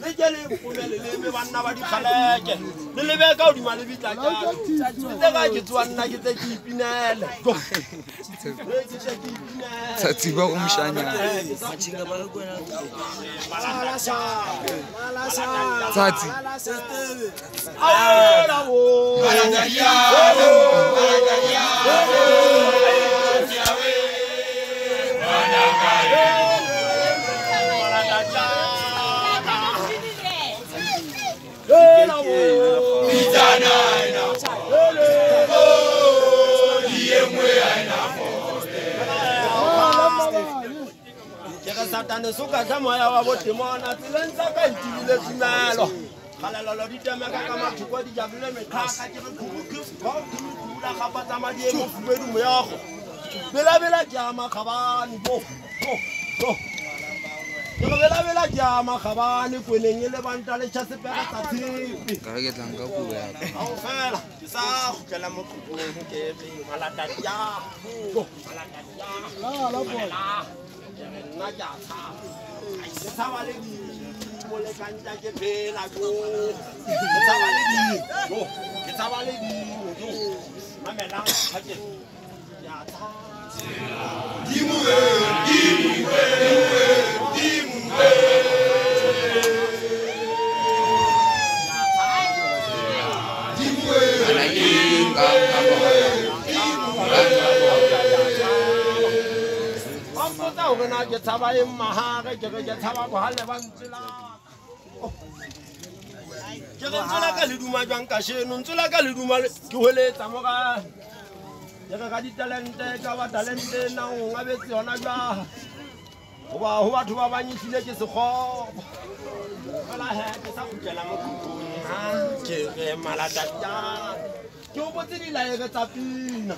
le jele mpumele le me banna ba di khaleke le lebe ka odima le bitla ka le ga ke tswanna ke tse ke ipinele sa tsiba go mshanya machinga ba re kwena tsatsi awela wo Satane suka tla moya wa botemona tseleng tsa ka ntile tsimelo galalalo di temeka ka mathuko di jabile metlhaka ke re khubula gapa tsa madi e mo fubedu moyago bela ke ama khabane bo ke bela ke ama khabane kweneng e le banta le tshasepega tsa tshipi ka ke tlanka go ya ao fela ke sa khutlela mo khubung ke re malata ya la nna ke a tshaba ke tshaba le mo le kanta ke phela go ke tshaba le ke tshaba le mamela ha ke ya tshaba dimuwe ke tshaba e mahare ke re ke tshaba go hale ba ntsela ke re ntsela ka le duma jwang ka sheno ntsela ka le duma ke holetsa mo ga ke re ka di talente ka ba talente na o ngabetse yona jwa ho batho ba banyisile ke sekgobo fela he ke sa kgutlela mo khukung ha ke re malata ya ke o botse di laere tsa pina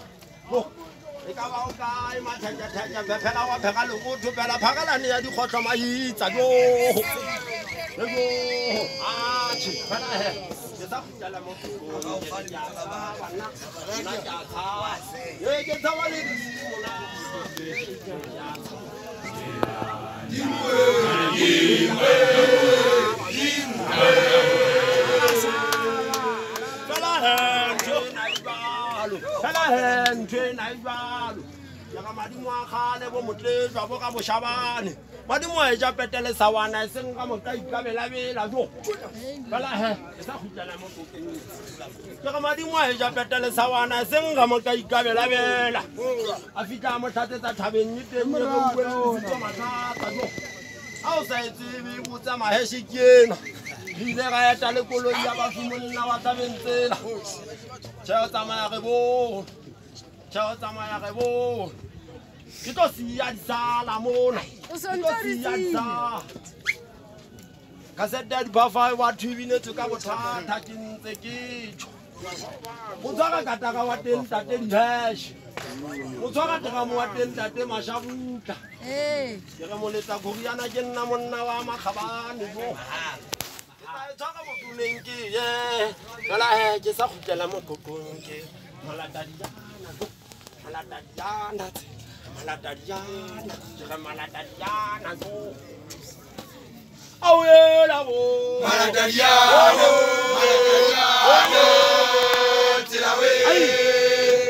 e ka ba o kae mathathatha phela wa phega le go thopela phagalane ya dikgotlo maitsa jo a tshi phela he ke sa kgutlela mo khukung ya ba bana na ka tsa ye ke tsawa le ya madimo a khane bo motlejwa bo ka boshabane madimo a ja petele sa wana e seng ka motla ikabela bela jo bala he ke sa khutlela mo kokeng ke ga madimo a ja petele sa wana e seng ka motla ikabela bela a fitla mo tlhatsetsa thabeng ni teng le go bua tsa mathata jo a o sa etse bo tsa maheshi kena ile ga ya tale koloi ya ba fumonna wa tabentsela tsheo tsamaya re bo tsheo tsamaya re bo ke to siya disala mona o siya disala ka seta di bafa wa thibine tse ka bothata ke ntse ke tšho o tsaka kataka wa teng tate di hash o tsaka tega mo wa teng tate mashabuta ke re moletsa goriana ke nna monna wa makhabane bo tsaka mo tuneng ke ye ala he ke sa khutlela mo kokong ke malata diana ke re malata diana go awela bo malata diana tsela we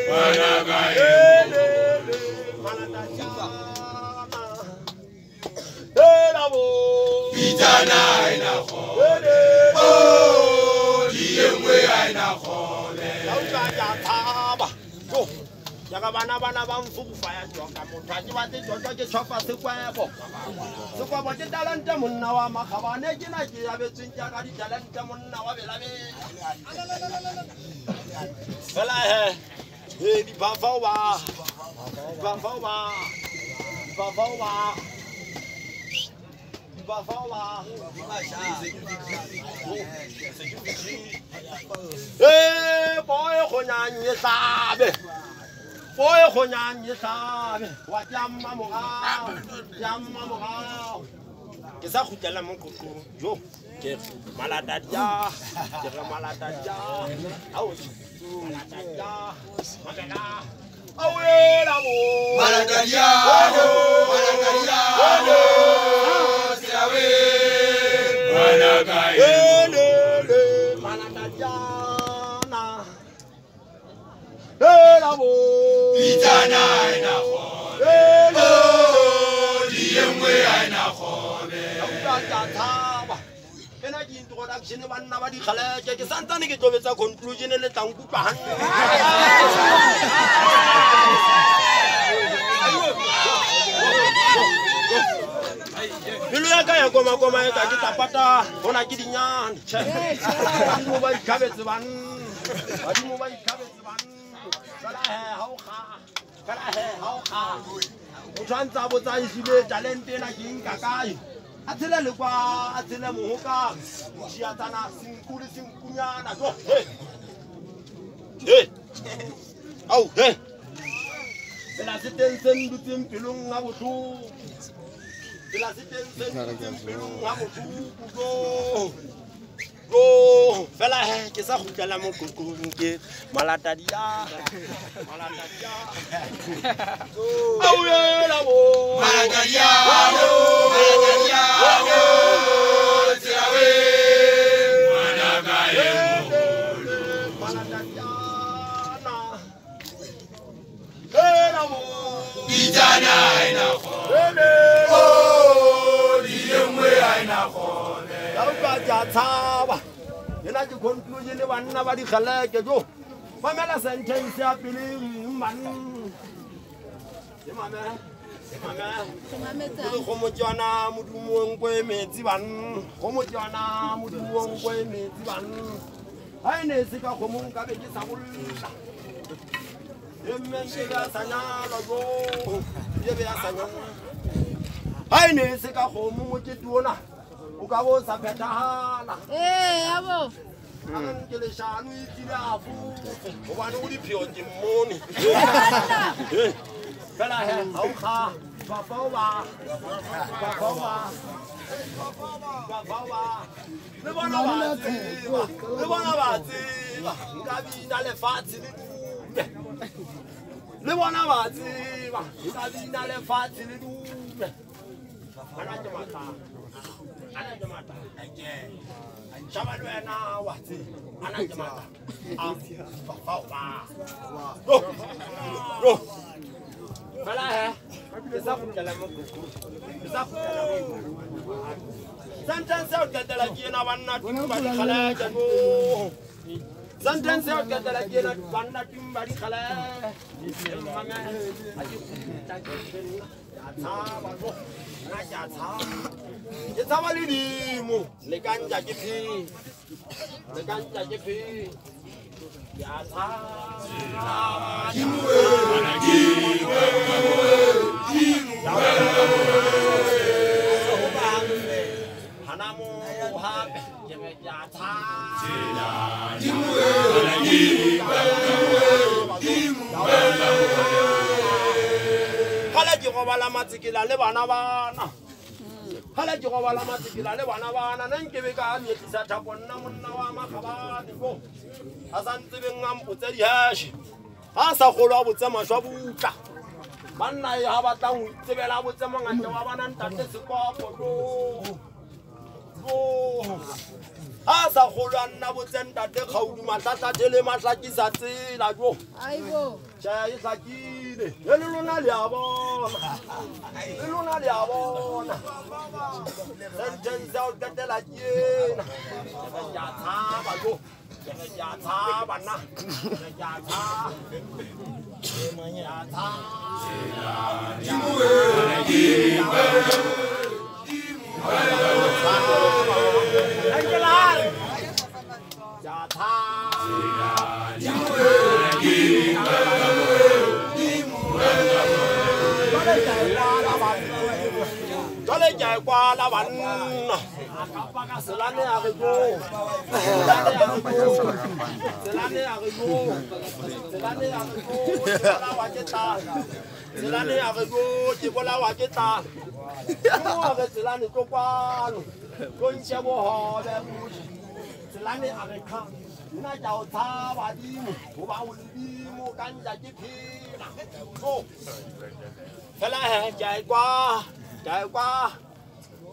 bana ga malata diana ela bo bitana ina go ya bana ba mfufa ya joka motho a ke batse joka ke tshopa sekwebo ke talente monna wa makhabane ke na ke yabetseng ke ka di talente monna wa bela fela he di bafa ba boy khonyanye sabe boy khonyanye sabe wa tsamma mogao ke sa khutlela mo kokong jo ke malata dia ke re malata dia a o malata dia conclusion le tang kutlwa hantle pelo ya ka ya koma e ka ke tapata bona ke dinyane badimo ba ikhabetse banna kala he ha o kga motho a ntse a botsa isile talente ena ke eng ka kae a tshele le kwa a tshele mohoka diatsana senkunyana jo au pela se teng se ndutseng pelong ga botlhoko pela se teng se ndutseng pelong ga botlhoko jo fela he ke sa gutlela mo kokong ke malatadia au la bo malatadia Tshaba ena ke conclusion le banna ba di khaleke jo mamela sentence ya pele man mama go mo tswana modumong go emetsi ban go mo tswana modumong go emetsi ban ha ene se ka go mong ka be ke sa bolla emenge ga sanyalo jo ye be ya sanyalo ha ene se ka go mong ke tuona o ka bo sa phethahala abo ke le shanu itile afu o bana o di pheo ke mmone fela he ha o kga ba le bona ba tseba nka bina lefatshe le dume le bona ba tseba nka bina lefatshe le dume ana ke mata Shabalo na wati ana jamata go fala he esa kutela mokoko esa kutela sentence out katela kina banna timba di khala jago sentence out katela kina banna timba di khala mama aji taba go na ja ke tsaba le dimo le kanja ke phi ya bala matsikila le bana hala ke go bala matsikila le bana nna ke be ka mietlisa thapo nna monna wa makhabane go a santse be ngampotsa dihashi a sa golo a botsa mashwa butla banna e ha batla go tsebela botsa mongante wa bana ntate sekopo a sa golo nna botsa ntate kgaudu matlatla tele mahlakisa tsela jo aibo ja e hlakile le lona le a bona sentence out katela kena ya thaba jo ya thaba na ya thaba Jale jai kwa la banna akapaka selane a re go la wa ke tla selane a re go ke bola wa ke tla mo re selane to kwano go ntse bo hobe selane a re kha nna ke a o tshaba dimo goba o ledimo ka ntla ke phela so fela he ke a ekwa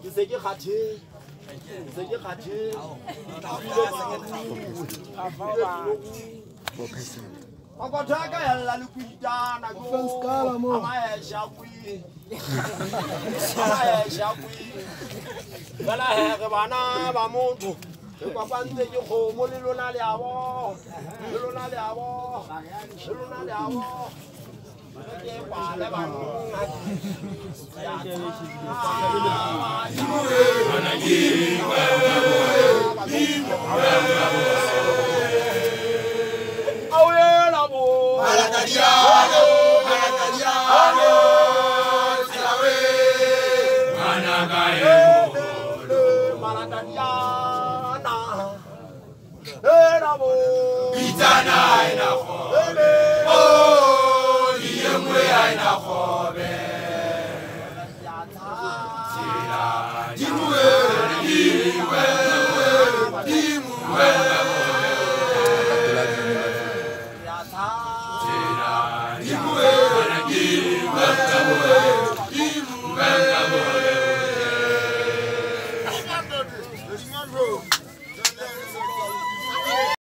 ke se ke kgathetse makotho a ka yalla le kuitana amaesha kwi fela he re bana ba motho re kwapantse ke kgomo le lona le abo ke pale banna Yeah.